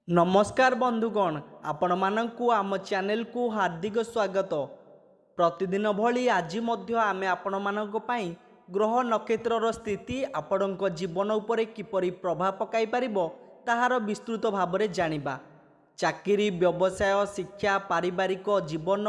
नमस्कार बंधुगण, आपण मानंकु आम चैनल को हार्दिक स्वागत। प्रतिदिन भली आज मध्य आमे आपण मानक पई ग्रह नक्षत्रर स्थिति आपणक जीवन उपरे किपरि प्रभाव पकाई पारिबो ताहार विस्तृत भाबरे जानिबा। चाकरी, व्यवसाय, शिक्षा, पारिवारिक जीवन,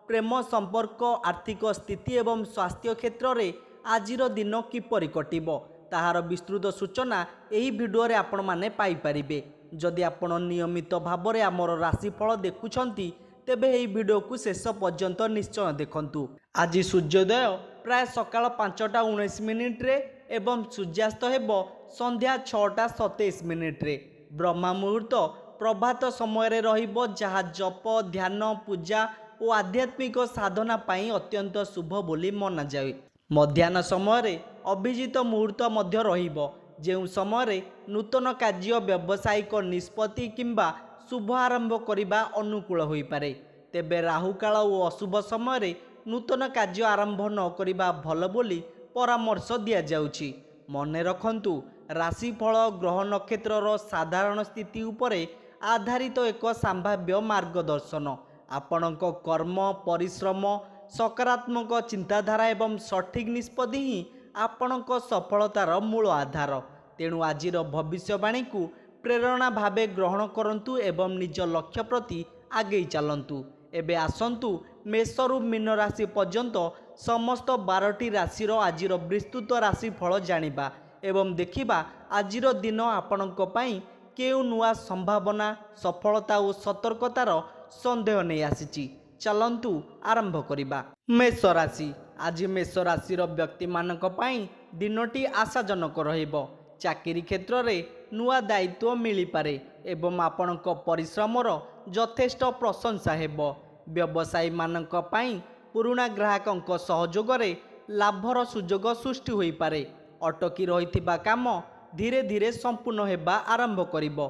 प्रेम संपर्क, आर्थिक स्थिति एवं स्वास्थ्य क्षेत्र रे आजिर दिन किपरि कटिबो ताहार विस्तृत सूचना एही भिडियो रे आपण माने पाई पारिबे। जदि आपण नियमित भाबरे आमर राशिफल देखुछंती तेबे एही भिडियो को शेष पर्यंत निश्चय देखंतु। आज सूर्योदय प्राय सकाळ 5:19 रे एवं सूर्यास्त हेबो संध्या 6:27 रे। ब्रह्मा मुहूर्त प्रभात समय रे रहिबो, जहा जप, ध्यान, पूजा और आध्यात्मिक साधना पाई अत्यंत शुभ बोली मना जाए। मध्याह्न समय रे अभिजित मुहूर्त मध्य रहिबो, जेउ समय नूतन कार्य, व्यावसायिक निष्पत्ति किंबा शुभ आरंभ करने अनुकूल हो पारे। तेबे राहुकाल और अशुभ समय नूतन कार्य आरंभ न करने भल बोली परामर्श दि जाउछि। मने रखंतु, राशिफल ग्रह नक्षत्रर साधारण स्थिति उपरे आधारित एक संभाव्य मार्गदर्शन। आपणक कर्म, परिश्रम, सकारात्मक चिंताधारा एवं सठिक निष्पत्ति ही आपणक सफलतार मूल आधार। तेणु आजिर भविष्यवाणी को प्रेरणा भावे ग्रहण करंतु एवं निज लक्ष्य प्रति आगे चलंतु। एबे आसंतु मेषरु मीन राशि पर्यंत समस्त 12टी राशिर आजिर विस्तृत राशिफल जानिबा एवं देखिबा आजिर दिन आपणक पई केउ नुआ संभावना, सफलता और सतर्कतार संदेह नहीं आसीची। चलंतु आरंभ करिबा। मेष राशि। आज मेष राशिर व्यक्ति मानक पई दिनटी आशाजनक रहिबो। चाकरी क्षेत्र रे नुआ दायित्व मिली पारे एवं आपणक परिश्रमर यथेष्ट प्रशंसा हेबो। व्यवसायी मानक पई पुराना ग्राहकंक सहयोग रे लाभर सुजोग सृष्टि होई पारे। अटकी रहिथिबा काम धीरे धीरे संपूर्ण हेबा आरंभ करिबो।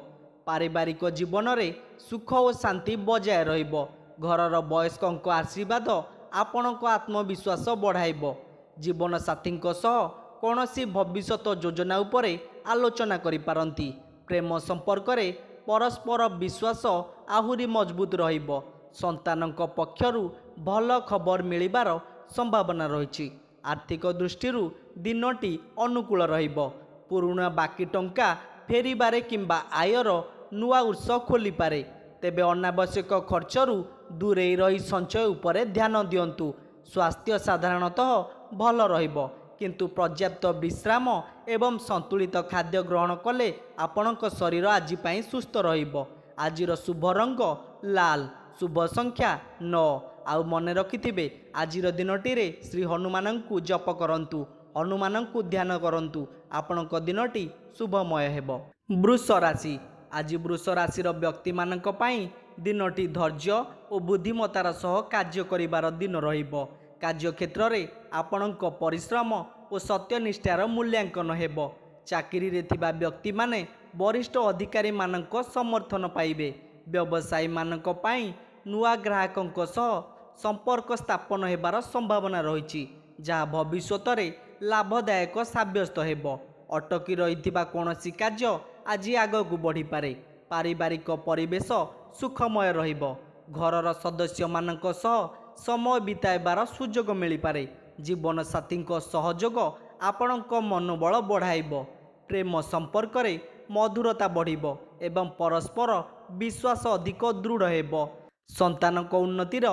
पारिवारिक जीवन रे सुख और शांति बजाय रहिबो। घरर वयस्कंक आशीर्वाद आपणक आत्मविश्वास बढ़ाइबो। जीवन साथींक सह कौनसी भविष्यत योजना उपरे आलोचना करि पारंती। प्रेम संपर्क रे परस्पर विश्वास आहुरी मजबूत रहिबो। संतानक पक्षरु भल खबर मिलिबार संभावना रहिछि। आर्थिक दृष्टिरु दिनटी अनुकूल रहिबो। पुराना बाकी टंका फेरिबारे किंबा आयर नुआ उत्स खोली पारे। तेबे अनावश्यक खर्चरु दूरे रही संचय उपरे ध्यान दियंतु। स्वास्थ्य साधारणतः भल रहिबो, किंतु पर्याप्त विश्राम एवं संतुलित खाद्य ग्रहण कले आपणक शरीर आज पाई सुस्थ रहिबो। आजिर शुभ रंग लाल, शुभ संख्या 9। आउ मने रखिथिबे, आजिर दिनटी रे श्री हनुमानंकु जप करंतु, हनुमानंकु ध्यान करंतु। आपणक दिनटी शुभमय हेबो। वृष राशि। आज वृष राशिर व्यक्ति मानक पाई दिनटी धैर्य और बुद्धिमतार सह कार्य करिबार दिन रहिबो। कार्य क्षेत्र रे आपणक परिश्रम और सत्यनिष्ठार मूल्यांकन हेबो। चाकरी रे थिबा व्यक्ति माने वरिष्ठ अधिकारी मानक समर्थन पाइबे। व्यवसायी मानक पाई नुआ ग्राहकंक सह संपर्क स्थापन हेबार संभावना रहिछि, जहा भविष्यत रे लाभदायक साब्यस्त हेबो। अटकी रहिथिबा कोनोसी कार्य आज आगकु बढ़ी पारे। पारिवारिक परिवेश सुखमय रहिबो। घरर सदस्य मानक सह समय बिताइबार सुजोग मिली पारे। जीवन साथींक सहयोग आपणक मनोबल बढ़ाइबो। प्रेम संपर्क रे मधुरता बढ़िबो एवं परस्पर विश्वास अधिक दृढ़ हेबो। संतानक उन्नतिर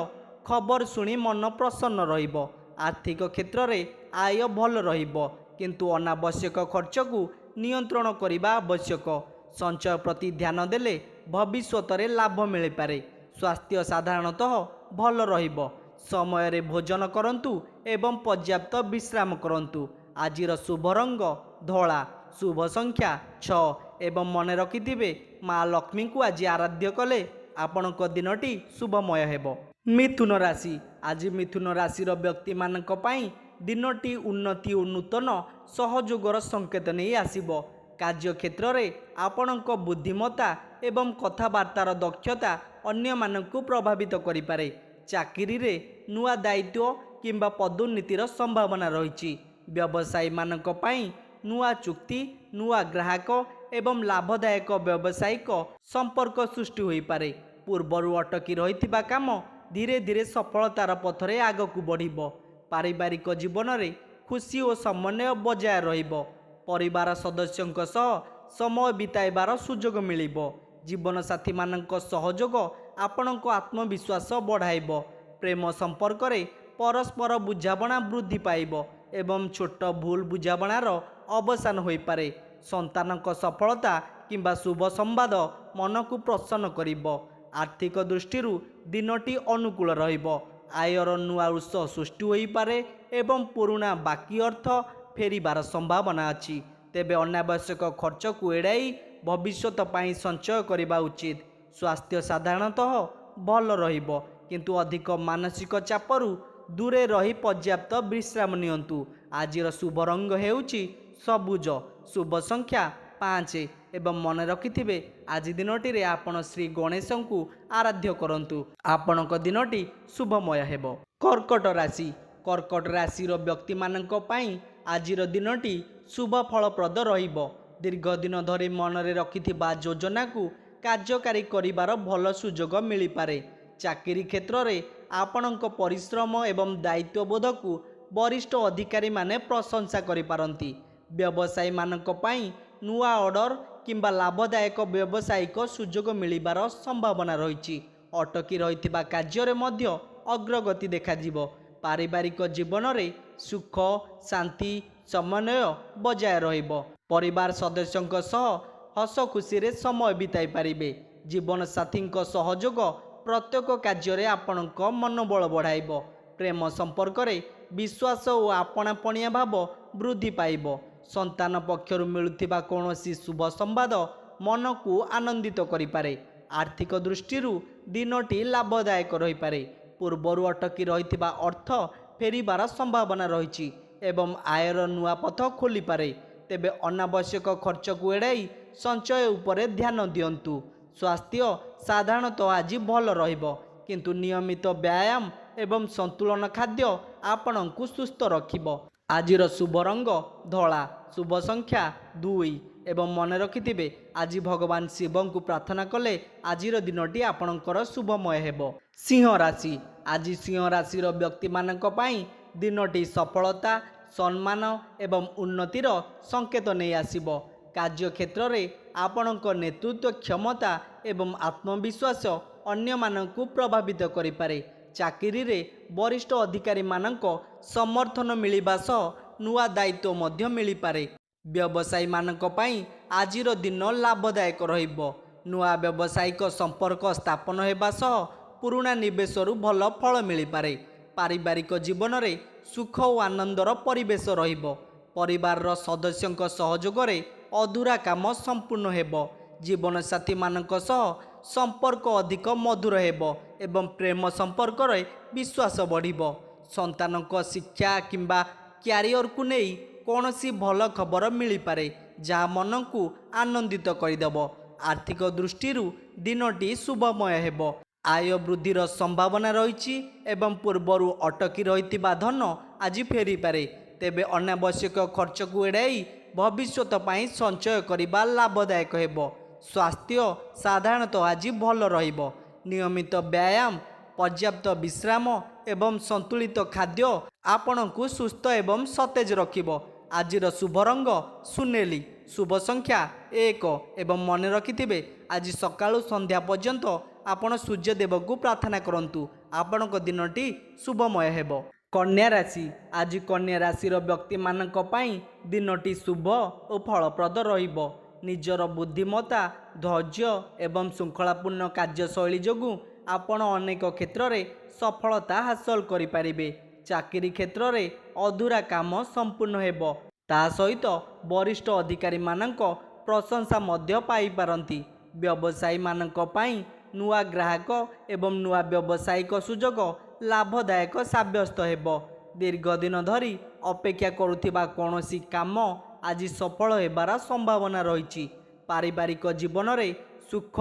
खबर सुनी मन प्रसन्न रहिबो। आर्थिक क्षेत्र रे आय भल रहिबो, किंतु अनावश्यक खर्च को नियंत्रण करिबा आवश्यक। संचय प्रति ध्यान देले भविष्यत रे लाभ मिली पारे। स्वास्थ्य साधारणतः भल रहिबो। समय रे भोजन करंतु एवं पर्याप्त विश्राम करंतु। आजिर शुभ रंग धला, शुभ संख्या 6। एवं मने रखिथिबे, माँ लक्ष्मी को आज आराध्य कले आपणक दिनटी शुभमय हेबो। मिथुन राशि। आज मिथुन राशिर व्यक्ति मानक पाई दिनटी उन्नति और नूतन सहयोगर संकेत नहीं आसिबो। कार्य क्षेत्र रे आपणक बुद्धिमता एवं कथबार्तार दक्षता अन्य मानकु प्रभावित करि पारे। चाकरी रे नुआ दायित्व किंबा पदोन्नतिर संभावना रहिछि। व्यवसायी मानक पाई नुआ चुक्ति, नुआ ग्राहक एवं लाभदायक व्यावसायिक संपर्क सृष्टि होई पारे। पूर्वरु अटकी रहिथिबा काम धीरे धीरे सफलतार पथरे आगकु बढ़िबो। पारिवारिक जीवन में खुशी और समन्वय बजाय रहिबो। परिवार सदस्यंक सह समय बिताइबार सुजोग मिलिबो। जीवन साथी मानक सहयोग आपणक आत्मविश्वास बढ़ाइबो। प्रेम संपर्क रे परस्पर बुझाबणा वृद्धि पाइबो एवं छोट भूल बुझाबणार अवसान होई पारे। संतानक सफलता किंबा शुभ संवाद मन को प्रसन्न करिबो। आर्थिक दृष्टि दिनटी अनुकूल रहिबो। आयर नुआ उत्स सृष्टि होई पारे एवं पुराना बाकी अर्थ फेरिबार संभावना अछि। तेबे अनावश्यक खर्च को एड़ाई भविष्यत पाई संचय करने उचित। स्वास्थ्य साधारणतः भल रहिबो किंतु अधिक मानसिक चापरू दूरे रही पर्याप्त विश्राम नियंतु। आजिर शुभ रंग हेउची सबुज। शुभ संख्या 5 एवं मन रखिथिबे आज दिनटी रे आपण श्री गणेश को आराध्य करंतु। आपणक दिनटी शुभमय हेबो। कर्कट राशि। कर्कट राशि व्यक्ति मानक पई आजिर दिनटी शुभ फलप्रद रहिबो। दीर्घ दिन धरी मनरे रखिथिबा योजना को कार्यकारी करिबार भल सुजोग मिली पारे। चाकरी क्षेत्र में आपणक परिश्रम एवं दायित्वबोध को वरिष्ठ अधिकारी माने प्रशंसा करि पारंती। व्यवसायी मानक पई नुआ ऑर्डर किंबा लाभदायक व्यावसायिक सुजोग मिलिबार संभावना रहिछि। अटकी रहिथिबा कार्य रे मध्य अग्रगति देखाजिबो। पारिवारिक जीवन में सुख शांति समन्वय बजाय रहिबो। परिवार सदस्यंक सह हस खुशी रे समय बिताई पारिबे। जीवन साथींक सहयोग प्रत्येक कार्य रे आपणक मनोबल बढ़ाइबो। प्रेम संपर्क रे विश्वास और आपणापणिया भाव वृद्धि पाइबो। संतान पक्षरु मिलुथिबा कोनोसी शुभ संवाद मन को आनंदित करि पारे। आर्थिक दृष्टि दिनटी लाभदायक रहि पारे। पूर्वरु अटकी रहिथिबा अर्थ फेरिबार संभावना रहिछि एवं आयर नुआ पथ खोली पारे। तेबे अनावश्यक खर्च को एड़ाई संचय उपरे ध्यान दियंतु। स्वास्थ्य साधारणतः आज भल रहिबो किंतु नियमित व्यायाम एवं संतुलन खाद्य आपणଙ୍କୁ सुस्थ रखिबो। आजिर शुभ रंग धला। शुभ संख्या 2 एवं मन रखिथिबे आज भगवान शिव को प्रार्थना कले आजिर दिनटी आपणकर शुभमय हेबो। सिंह राशि। आज सिंह राशिर व्यक्ति मानक पई दिनटी सफलता सम्मान एवं उन्नतिर संकेत नहीं आसिबो। कार्य क्षेत्र में आपणक नेतृत्व क्षमता एवं आत्मविश्वास अन्य मानकु प्रभावित करि पारे। चाकरी रे वरिष्ठ अधिकारी मानक समर्थन मिलिबा सह नुआ दायित्व मध्य मिली पारे। व्यवसायी मानक पई आजिर दिन लाभदायक रहिबो। नुआ व्यावसायिक संपर्क स्थापन हेबा सह पुराना निवेशरु भल फल मिली पारे। पारिवारिक जीवन में सुख और आनंदर परिवेश रहिबो। परिवार सदस्यंक सहयोग रे अधूरा काम संपूर्ण हेबो। जीवन साथी मानक सह संपर्क अधिक मधुर हेबो एवं प्रेम संपर्क रे विश्वास बढ़िबो। संतानक शिक्षा किंबा क्यारियर को नहीं कौनसी भल खबर मिली पारे जहाँ मन को आनंदित करदेव। आर्थिक दृष्टि दिनटी शुभमय हेबो। आय वृद्धिर संभावना रही एवं पूर्वरु अटकी रहिथिबा धन आज फेरी पारे। तेबे अनावश्यक खर्च को एड़ाई भविष्यत पाई संचय करिबा लाभदायक हेबो। स्वास्थ्य साधारणतः आज भल रहिबो। नियमित व्यायाम पर्याप्त विश्राम एवं संतुलित खाद्य आपणକୁ सुस्थ एवं सतेज रखिबो। आजिर शुभ रंग सुनेली। शुभ संख्या 1 एवं मन रखिथिबे आज सकाळु संध्या पर्यंत आपण सूर्यदेव को प्रार्थना करंतु। आपणक दिनटी शुभमय हेबो। कन्या राशि। आज कन्या राशिर व्यक्ति मानक पई दिनटी शुभ और फलप्रद रहिबो। निजर बुद्धिमत्ता धैर्य एवं श्रृंखलापूर्ण कार्यशैली जोगु आपण अनेक क्षेत्र में सफलता हासिल करि पारिबे। चाकरी क्षेत्र में अधूरा काम संपूर्ण हेबो। ता सहित वरिष्ठ अधिकारी मानक प्रशंसा मध्य पाई पारंती। व्यवसायी मानक पई नुआ ग्राहक एवं नुआ व्यावसायिक सुजोग लाभदायक साब्यस्त हेबो। दीर्घ दिन धरी अपेक्षा करुथिबा कोनोसी काम आज सफल हेबार संभावना रही। पारिवारिक जीवन में सुख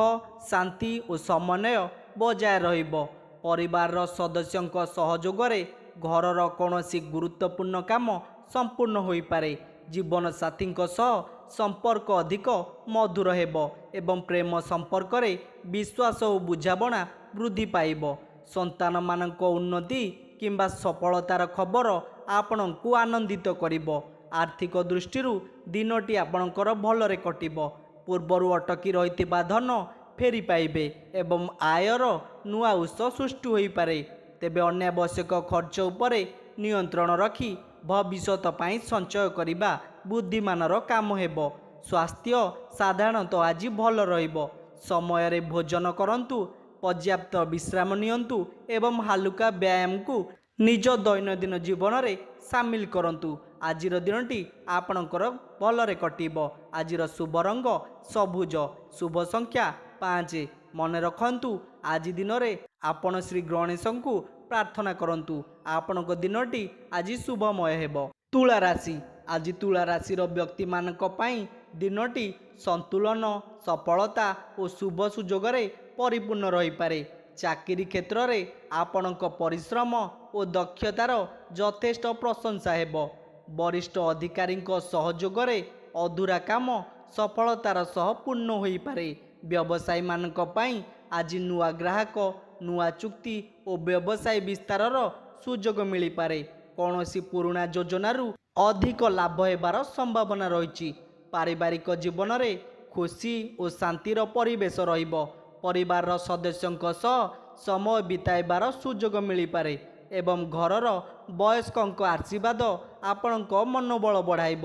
शांति और समन्वय बजाय रहिबो। परिवार सदस्यंक सहयोग रे घरर कोनोसी गुरुत्वपूर्ण काम संपूर्ण होई पारे। जीवन साथींक सह संपर्क अधिक मधुर हेब एवं प्रेम संपर्क रे विश्वास और बुझाबणा वृद्धि पाइब। संतान मानक उन्नति किंबा सफलतार खबर आपणଙ୍କୁ आनंदित करिब। आर्थिक दृष्टि दिनटी आपणकर भलरे कटिब। पूर्वर अटकी रहिथिबा धन फेरी पाइबे एवं आयर नुआ उत्स सृष्टि होई पारे। तेबे अनावश्यक खर्च उपरे नियंत्रण रखी भविष्यत पाई संचय करिबा बुद्धिमानर काम हेब। स्वास्थ्य साधारणतः आज भल रहिब। समय रे भोजन करंतु, पर्याप्त विश्राम नियंतु एवं हालुका व्यायाम को निज दैनंदिन जीवन रे सामिल करंतु। आजिर दिनटी आपणकर भलरे कटिब। आजिर शुभ रंग सबुज, शुभ संख्या 5। मन रखंतु आज दिन रे आपण श्री गणेश को प्रार्थना करंतु। आपणक दिनटी आज शुभमय हेब। तुला राशि आज तुला राशि व्यक्ति मानक पई दिनटी संतुलन, सफलता और शुभ सुजोग रे परिपूर्ण रही पारे। चाकरी क्षेत्र रे आपणक परिश्रम और दक्षतार यथेष्ट प्रशंसा हेब। वरिष्ठ अधिकारी सहयोग रे अधूरा काम सफलतार सह पूर्ण होई पारे। व्यवसायी मानक पई आज नुआ ग्राहक, नुआ चुक्ति और व्यवसाय विस्तारर सुजोग मिली पारे। कौनसी पुराना योजनारू अधिक लाभ हेबार संभावना रही। पारिवारिक जीवन रे खुशी और शांतिर परिवेश रहिब। परिवार सदस्यों सह समय बिताइबार सुजोग मिली पारे एवं घरर वयस्कों आशीर्वाद आपणक मनोबल बढ़ाइब।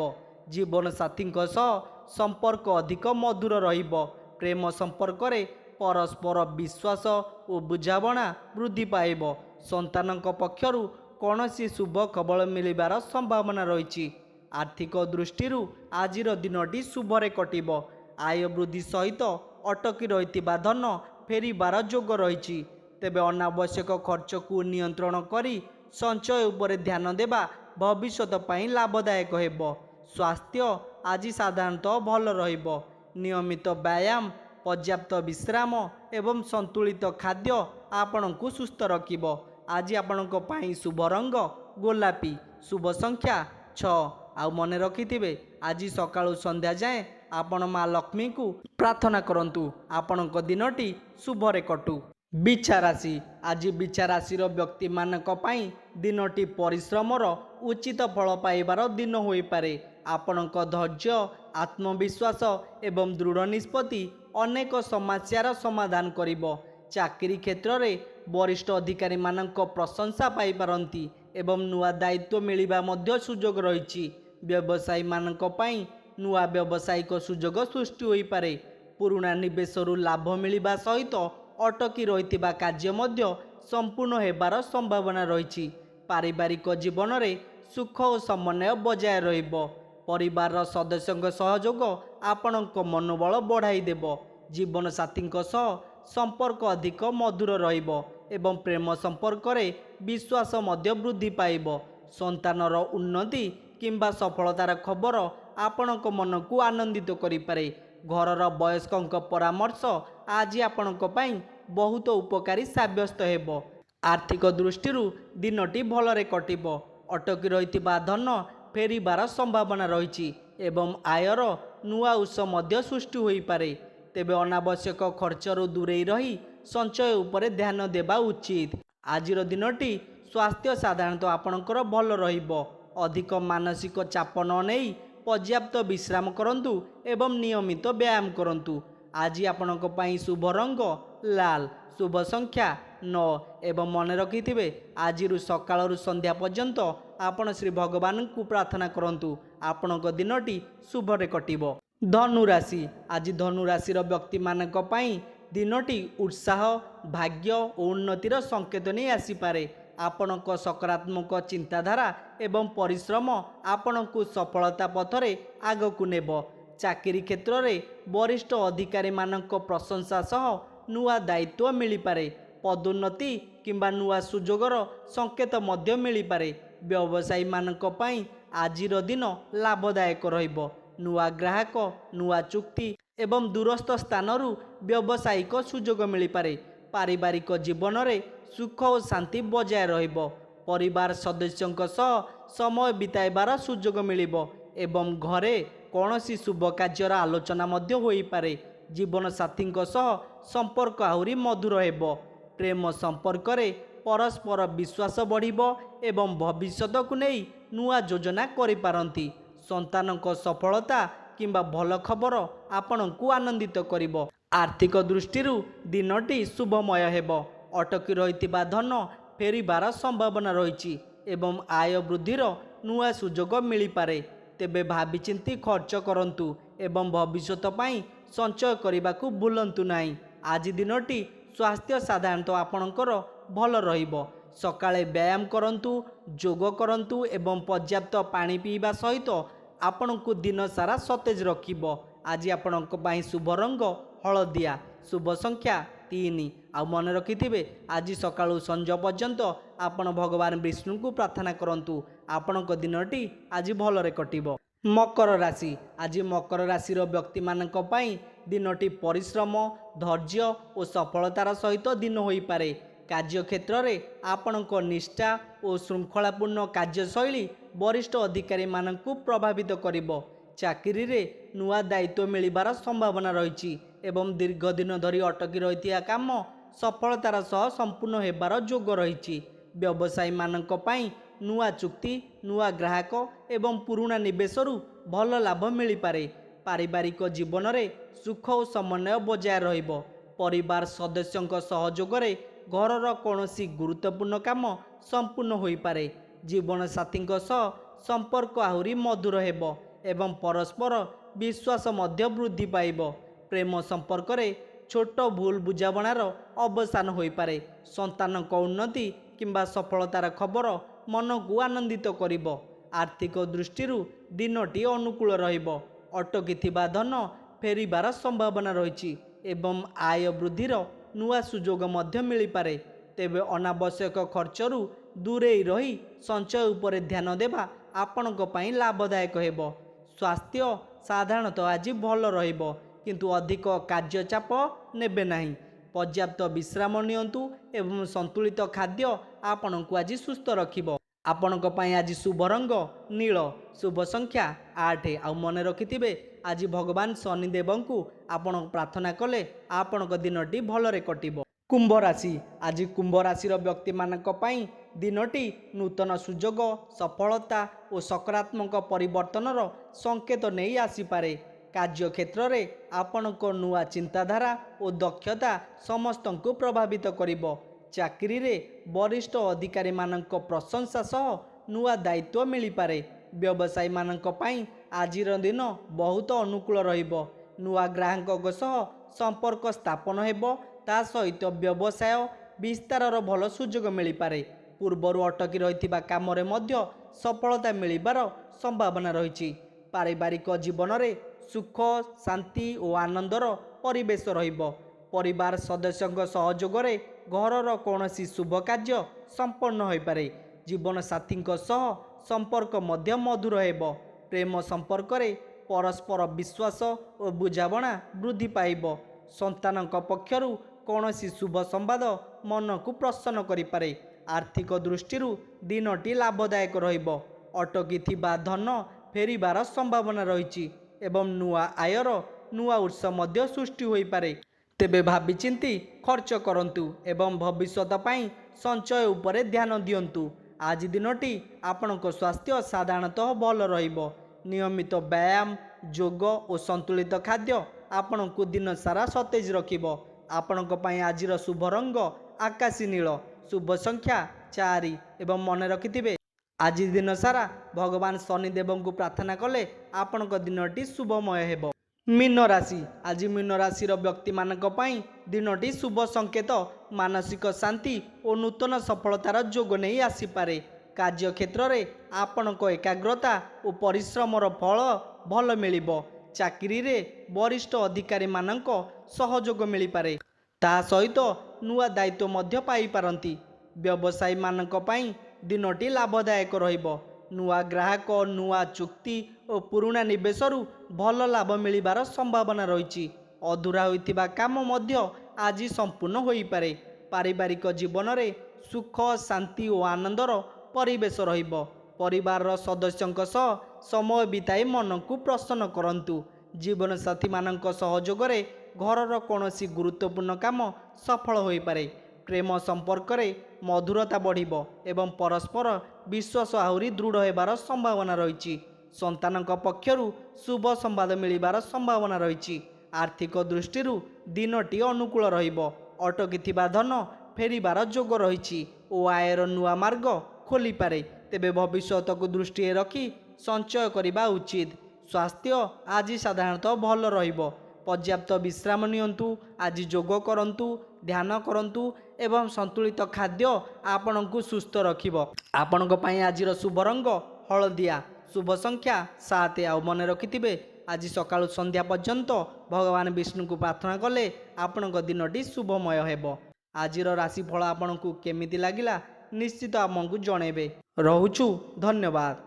जीवन साथी सह संपर्क अधिक मधुर रहिब। प्रेम संपर्क रे परस्पर विश्वास और बुझाबणा वृद्धि पाइब। संतानक पक्षरु कौनसी शुभ खबर मिलिबार संभावना रही। आर्थिक दृष्टि आजिर दिनटी शुभरे कटिब। आय वृद्धि सहित अटकी रहिथिबा धन फेरिबार जोग रही। तेबे अनावश्यक खर्च को नियंत्रण करी संचय उपरे ध्यान देबा भविष्यत पाई लाभदायक हेब। स्वास्थ्य आज साधारणतः भल रहिब। नियमित व्यायाम, पर्याप्त विश्राम एवं संतुलित खाद्य आपणଙ୍କୁ सुस्थ रखिब। आज आपणक पाई शुभ रंग गोलापी, शुभ संख्या 6। आउ मन रखिथिबे आज सकाळु संध्या जाए आपण माँ लक्ष्मी को प्रार्थना करंतु। आपणक दिनटी शुभरे कटु। बिछा राशि आज बिछा राशि व्यक्ति मानक पाई दिनटी परिश्रमर उचित फल पाइबार दिन होई पारे। आपणक धैर्य, आत्मविश्वास एवं दृढ़ निष्पत्ति अनेक समस्यार समाधान करिब। चाकरी क्षेत्र रे वरिष्ठ अधिकारी मानक प्रशंसा पाई पारंती एवं नुआ दायित्व मिलिबा मध्य सुजोग रही। व्यवसायी मानक पाई नुआ व्यावसायिक सुजोग सृष्टि होई पारे। पुराना निवेशरू लाभ मिलिबा सहित अटकी रहिथिबा कार्य मध्य संपूर्ण हेबार संभावना रही। पारिवारिक जीवन रे सुख और समन्वय बजाय रहिब। परिवार सदस्यों सहयोग आपणक मनोबल बढ़ाई देब। जीवन साथी सह संपर्क अधिक मधुर रहिब एवं प्रेम संपर्क रे विश्वास मध्य वृद्धि पाइब। संतानर उन्नति किंबा सफलतार खबर आपणक मन को आनंदित करि पारे। घरर वयस्कों परामर्श आज आपणक पई बहुत उपकारी साब्यस्त हेब। आर्थिक दृष्टि दिनटी भलरे कटिब। अटकी रहिथिबा धन फेरिबार संभावना रही एवं आयर नुआ उत्स मध्य सृष्टि होई पारे। तेबे अनावश्यक खर्चरू दूरेई रही संचय उपरे ध्यान देबा उचित। आजिर दिनटी स्वास्थ्य साधारणतः आपणकर भल रहिब। अधिक मानसिक चाप न नेई पर्याप्त विश्राम करंतु एवं नियमित व्यायाम करंतु। आज आपणक पई शुभ रंग लाल, शुभ संख्या 9 एवं मन रखिथिबे आजिरु सकाळरू संध्या पर्यंत आपण श्री भगवान को प्रार्थना करंतु। आपणक दिनटी शुभरे कटिब। धनु राशि आज धनु राशिर व्यक्ति मानक पई दिनटी उत्साह, भाग्य और उन्नतिर संकेत नहीं आसीपारे। आपणक सकारात्मक चिंताधारा एवं परिश्रम आपणକୁ सफलता पथरे आगकु नेब। चाकरी क्षेत्र रे वरिष्ठ अधिकारी मानक प्रशंसा सह नुआ दायित्व मिली पारे। पदोन्नति किंबा नुआ सुजोगर संकेत मध्य मिली पारे। व्यवसायी मानक पई आजिर दिन लाभदायक रहिब। नुआ ग्राहक, नुआ चुक्ति एवं दूरस्थ स्थानरू व्यावसायिक सुजोग मिली पारे। पारिवारिक जीवन रे सुख और शांति बजाय रहिब। परिवार सदस्यों सह समय बिताइबार सुजोग मिलिब एवं घरे କୌଣସି ଶୁଭ କାର୍ଯ୍ୟର ଆଲୋଚନା ମଧ୍ୟ ହୋଇପାରେ। ଜୀବନସାଥୀଙ୍କ ସହ ସମ୍ପର୍କ ଆହୁରି ମଧୁର ହେବ। ପ୍ରେମ ସମ୍ପର୍କରେ ପରସ୍ପର ବିଶ୍ୱାସ ବଢ଼ିବ ଏବଂ ଭବିଷ୍ୟତକୁ ନେଇ ନୂଆ ଯୋଜନା କରିପାରନ୍ତି। ସନ୍ତାନଙ୍କ ସଫଳତା କିମ୍ବା ଭଲ ଖବର ଆପଣଙ୍କୁ ଆନନ୍ଦିତ କରିବ। ଆର୍ଥିକ ଦୃଷ୍ଟିରୁ ଦିନଟି ଶୁଭମୟ ହେବ। ଅଟକି ରହିଥିବା ଧନ ଫେରିବାର ସମ୍ଭାବନା ରହିଛି ଏବଂ ଆୟ ବୃଦ୍ଧିର ନୂଆ ସୁଯୋଗ ମିଳିପାରେ। ତେବେ ଭାବିଚିନ୍ତି ଖର୍ଚ୍ଚ କରନ୍ତୁ ଏବଂ ଭବିଷ୍ୟତ ପାଇଁ ସଞ୍ଚୟ କରିବାକୁ ଭୁଲନ୍ତୁ ନାହିଁ। ଆଜି ଦିନଟି ସ୍ୱାସ୍ଥ୍ୟ ସାଧାରଣତଃ ଆପଣଙ୍କର ଭଲ ରହିବ। ସକାଳେ ବ୍ୟାୟାମ କରନ୍ତୁ, ଯୋଗ କରନ୍ତୁ ଏବଂ ପର୍ଯ୍ୟାପ୍ତ ପାଣି ପିଇବା ସହିତ ଆପଣଙ୍କୁ ଦିନ ସାରା ସତେଜ ରଖିବ। ଆଜି ଆପଣଙ୍କ ପାଇଁ ଶୁଭ ରଙ୍ଗ ହଳଦିଆ, ଶୁଭ ସଂଖ୍ୟା 3। ଆଉ ମନେ ରଖିଥିବେ, ଆଜି ସକାଳୁ ସଞ୍ଜ ପର୍ଯ୍ୟନ୍ତ ଆପଣ ଭଗବାନ ବିଷ୍ଣୁଙ୍କୁ ପ୍ରାର୍ଥନା କରନ୍ତୁ। ଆପଣଙ୍କ ଦିନଟି ଆଜି ଭଲରେ କଟିବ। ମକର ରାଶି। ଆଜି ମକର ରାଶିର ବ୍ୟକ୍ତିମାନଙ୍କ ପାଇଁ ଦିନଟି ପରିଶ୍ରମ, ଧୈର୍ଯ୍ୟ ଓ ସଫଳତାର ସହିତ ଦିନ ହୋଇପାରେ। କାର୍ଯ୍ୟକ୍ଷେତ୍ରରେ ଆପଣଙ୍କ ନିଷ୍ଠା ଓ ଶୃଙ୍ଖଳାପୂର୍ଣ୍ଣ କାର୍ଯ୍ୟଶୈଳୀ ବରିଷ୍ଠ ଅଧିକାରୀମାନଙ୍କୁ ପ୍ରଭାବିତ କରିବ। ଚାକିରିରେ ନୂଆ ଦାୟିତ୍ୱ ମିଳିବାର ସମ୍ଭାବନା ରହିଛି ଏବଂ ଦୀର୍ଘ ଦିନ ଧରି ଅଟକି ରହିଥିବା କାମ ସଫଳତାର ସହ ସମ୍ପୂର୍ଣ୍ଣ ହେବାର ଯୋଗ ରହିଛି। ବ୍ୟବସାୟୀମାନଙ୍କ ପାଇଁ ନୂଆ ଚୁକ୍ତି, ନୂଆ ଗ୍ରାହକ ଏବଂ ପୁରୁଣା ନିବେଶରୁ ଭଲ ଲାଭ ମିଳିପାରେ। ପାରିବାରିକ ଜୀବନରେ ସୁଖ ଓ ସମନ୍ୱୟ ବଜାୟ ରହିବ। ପରିବାର ସଦସ୍ୟଙ୍କ ସହଯୋଗରେ ଘରର କୌଣସି ଗୁରୁତ୍ୱପୂର୍ଣ୍ଣ କାମ ସମ୍ପୂର୍ଣ୍ଣ ହୋଇପାରେ। ଜୀବନସାଥୀଙ୍କ ସହ ସମ୍ପର୍କ ଆହୁରି ମଧୁର ହେବ ଏବଂ ପରସ୍ପର ବିଶ୍ୱାସ ମଧ୍ୟ ବୃଦ୍ଧି ପାଇବ। ପ୍ରେମ ସମ୍ପର୍କରେ ଛୋଟ ଭୁଲ ବୁଝାମଣାର ଅବସାନ ହୋଇପାରେ। ସନ୍ତାନଙ୍କ ଉନ୍ନତି କିମ୍ବା ସଫଳତାର ଖବର ମନକୁ ଆନନ୍ଦିତ କରିବ। ଆର୍ଥିକ ଦୃଷ୍ଟିରୁ ଦିନଟି ଅନୁକୂଳ ରହିବ। ଅଟକିଥିବା ଧନ ଫେରିବାର ସମ୍ଭାବନା ରହିଛି ଏବଂ ଆୟ ବୃଦ୍ଧିର ନୂଆ ସୁଯୋଗ ମଧ୍ୟ ମିଳିପାରେ। ତେବେ ଅନାବଶ୍ୟକ ଖର୍ଚ୍ଚରୁ ଦୂରେଇ ରହି ସଞ୍ଚୟ ଉପରେ ଧ୍ୟାନ ଦେବା ଆପଣଙ୍କ ପାଇଁ ଲାଭଦାୟକ ହେବ। ସ୍ୱାସ୍ଥ୍ୟ ସାଧାରଣତଃ ଆଜି ଭଲ ରହିବ, କିନ୍ତୁ ଅଧିକ କାର୍ଯ୍ୟଚାପ ନେବେ ନାହିଁ। ପର୍ଯ୍ୟାପ୍ତ ବିଶ୍ରାମ ନିଅନ୍ତୁ ଏବଂ ସନ୍ତୁଳିତ ଖାଦ୍ୟ ଆପଣଙ୍କୁ ଆଜି ସୁସ୍ଥ ରଖିବ। ଆପଣଙ୍କ ପାଇଁ ଆଜି ଶୁଭ ରଙ୍ଗ ନୀଳ, ଶୁଭ ସଂଖ୍ୟା 8। ଆଉ ମନେ ରଖିଥିବେ, ଆଜି ଭଗବାନ ଶନିଦେବଙ୍କୁ ଆପଣ ପ୍ରାର୍ଥନା କଲେ ଆପଣଙ୍କ ଦିନଟି ଭଲରେ କଟିବ। କୁମ୍ଭ ରାଶି। ଆଜି କୁମ୍ଭ ରାଶିର ବ୍ୟକ୍ତିମାନଙ୍କ ପାଇଁ ଦିନଟି ନୂତନ ସୁଯୋଗ, ସଫଳତା ଓ ସକାରାତ୍ମକ ପରିବର୍ତ୍ତନର ସଂକେତ ନେଇ ଆସିପାରେ। କାର୍ଯ୍ୟକ୍ଷେତ୍ରରେ ଆପଣଙ୍କ ନୂଆ ଚିନ୍ତାଧାରା ଓ ଦକ୍ଷତା ସମସ୍ତଙ୍କୁ ପ୍ରଭାବିତ କରିବ। ଚାକିରିରେ ବରିଷ୍ଠ ଅଧିକାରୀମାନଙ୍କ ପ୍ରଶଂସା ସହ ନୂଆ ଦାୟିତ୍ୱ ମିଳିପାରେ। ବ୍ୟବସାୟୀମାନଙ୍କ ପାଇଁ ଆଜିର ଦିନ ବହୁତ ଅନୁକୂଳ ରହିବ। ନୂଆ ଗ୍ରାହକଙ୍କ ସହ ସମ୍ପର୍କ ସ୍ଥାପନ ହେବ। ତା ସହିତ ବ୍ୟବସାୟ ବିସ୍ତାରର ଭଲ ସୁଯୋଗ ମିଳିପାରେ। ପୂର୍ବରୁ ଅଟକି ରହିଥିବା କାମରେ ମଧ୍ୟ ସଫଳତା ମିଳିବାର ସମ୍ଭାବନା ରହିଛି। ପାରିବାରିକ ଜୀବନରେ ସୁଖ, ଶାନ୍ତି ଓ ଆନନ୍ଦର ପରିବେଶ ରହିବ। ପରିବାର ସଦସ୍ୟଙ୍କ ସହଯୋଗରେ ଘରର କୌଣସି ଶୁଭ କାର୍ଯ୍ୟ ସମ୍ପନ୍ନ ହୋଇପାରେ। ଜୀବନସାଥୀଙ୍କ ସହ ସମ୍ପର୍କ ମଧ୍ୟ ମଧୁର ହେବ। ପ୍ରେମ ସମ୍ପର୍କରେ ପରସ୍ପର ବିଶ୍ୱାସ ଓ ବୁଝାମଣା ବୃଦ୍ଧି ପାଇବ। ସନ୍ତାନଙ୍କ ପକ୍ଷରୁ କୌଣସି ଶୁଭ ସମ୍ବାଦ ମନକୁ ପ୍ରସନ୍ନ କରିପାରେ। ଆର୍ଥିକ ଦୃଷ୍ଟିରୁ ଦିନଟି ଲାଭଦାୟକ ରହିବ। ଅଟକିଥିବା ଧନ ଫେରିବାର ସମ୍ଭାବନା ରହିଛି ଏବଂ ନୂଆ ଆୟର ନୂଆ ଉତ୍ସ ମଧ୍ୟ ସୃଷ୍ଟି ହୋଇପାରେ। ତେବେ ଭାବିଚିନ୍ତି ଖର୍ଚ୍ଚ କରନ୍ତୁ ଏବଂ ଭବିଷ୍ୟତ ପାଇଁ ସଞ୍ଚୟ ଉପରେ ଧ୍ୟାନ ଦିଅନ୍ତୁ। ଆଜି ଦିନଟି ଆପଣଙ୍କ ସ୍ୱାସ୍ଥ୍ୟ ସାଧାରଣତଃ ଭଲ ରହିବ। ନିୟମିତ ବ୍ୟାୟାମ, ଯୋଗ ଓ ସନ୍ତୁଳିତ ଖାଦ୍ୟ ଆପଣଙ୍କୁ ଦିନ ସାରା ସତେଜ ରଖିବ। ଆପଣଙ୍କ ପାଇଁ ଆଜିର ଶୁଭ ରଙ୍ଗ ଆକାଶୀ ନୀଳ, ଶୁଭ ସଂଖ୍ୟା 4। ଏବଂ ମନେ ରଖିଥିବେ, ଆଜି ଦିନ ସାରା ଭଗବାନ ଶନିଦେବଙ୍କୁ ପ୍ରାର୍ଥନା କଲେ ଆପଣଙ୍କ ଦିନଟି ଶୁଭମୟ ହେବ। ମୀନ ରାଶି। ଆଜି ମୀନ ରାଶିର ବ୍ୟକ୍ତିମାନଙ୍କ ପାଇଁ ଦିନଟି ଶୁଭ ସଂକେତ, ମାନସିକ ଶାନ୍ତି ଓ ନୂତନ ସଫଳତାର ଯୋଗ ନେଇ ଆସିପାରେ। କାର୍ଯ୍ୟକ୍ଷେତ୍ରରେ ଆପଣଙ୍କ ଏକାଗ୍ରତା ଓ ପରିଶ୍ରମର ଫଳ ଭଲ ମିଳିବ। ଚାକିରିରେ ବରିଷ୍ଠ ଅଧିକାରୀମାନଙ୍କ ସହଯୋଗ ମିଳିପାରେ। ତା ସହିତ ନୂଆ ଦାୟିତ୍ୱ ମଧ୍ୟ ପାଇପାରନ୍ତି। ବ୍ୟବସାୟୀମାନଙ୍କ ପାଇଁ ଦିନଟି ଲାଭଦାୟକ ରହିବ। ନୂଆ ଗ୍ରାହକ, ନୂଆ ଚୁକ୍ତି ଓ ପୁରୁଣା ନିବେଶରୁ ଭଲ ଲାଭ ମିଳିବାର ସମ୍ଭାବନା ରହିଛି। ଅଧୁରା ହୋଇଥିବା କାମ ମଧ୍ୟ ଆଜି ସମ୍ପୂର୍ଣ୍ଣ ହୋଇପାରେ। ପାରିବାରିକ ଜୀବନରେ ସୁଖ, ଶାନ୍ତି ଓ ଆନନ୍ଦର ପରିବେଶ ରହିବ। ପରିବାରର ସଦସ୍ୟଙ୍କ ସହ ସମୟ ବିତାଇ ମନକୁ ପ୍ରସନ୍ନ କରନ୍ତୁ। ଜୀବନସାଥୀମାନଙ୍କ ସହଯୋଗରେ ଘରର କୌଣସି ଗୁରୁତ୍ୱପୂର୍ଣ୍ଣ କାମ ସଫଳ ହୋଇପାରେ। ପ୍ରେମ ସମ୍ପର୍କରେ ମଧୁରତା ବଢ଼ିବ ଏବଂ ପରସ୍ପର ବିଶ୍ୱାସ ଆହୁରି ଦୃଢ଼ ହେବାର ସମ୍ଭାବନା ରହିଛି। ସନ୍ତାନଙ୍କ ପକ୍ଷରୁ ଶୁଭ ସମ୍ବାଦ ମିଳିବାର ସମ୍ଭାବନା ରହିଛି। ଆର୍ଥିକ ଦୃଷ୍ଟିରୁ ଦିନଟି ଅନୁକୂଳ ରହିବ। ଅଟକିଥିବା ଧନ ଫେରିବାର ଯୋଗ ରହିଛି ଓ ଆୟର ନୂଆ ମାର୍ଗ ଖୋଲିପାରେ। ତେବେ ଭବିଷ୍ୟତକୁ ଦୃଷ୍ଟିରେ ରଖି ସଞ୍ଚୟ କରିବା ଉଚିତ। ସ୍ୱାସ୍ଥ୍ୟ ଆଜି ସାଧାରଣତଃ ଭଲ ରହିବ। ପର୍ଯ୍ୟାପ୍ତ ବିଶ୍ରାମ ନିଅନ୍ତୁ। ଆଜି ଯୋଗ କରନ୍ତୁ, ଧ୍ୟାନ କରନ୍ତୁ ଏବଂ ସନ୍ତୁଳିତ ଖାଦ୍ୟ ଆପଣଙ୍କୁ ସୁସ୍ଥ ରଖିବ। ଆପଣଙ୍କ ପାଇଁ ଆଜିର ଶୁଭ ରଙ୍ଗ ହଳଦିଆ, ଶୁଭ ସଂଖ୍ୟା 7। ଆଉ ମନେ ରଖିଥିବେ, ଆଜି ସକାଳୁ ସନ୍ଧ୍ୟା ପର୍ଯ୍ୟନ୍ତ ଭଗବାନ ବିଷ୍ଣୁଙ୍କୁ ପ୍ରାର୍ଥନା କଲେ ଆପଣଙ୍କ ଦିନଟି ଶୁଭମୟ ହେବ। ଆଜିର ରାଶିଫଳ ଆପଣଙ୍କୁ କେମିତି ଲାଗିଲା ନିଶ୍ଚିତ ଆମକୁ ଜଣାଇବେ। ରହୁଛୁ, ଧନ୍ୟବାଦ।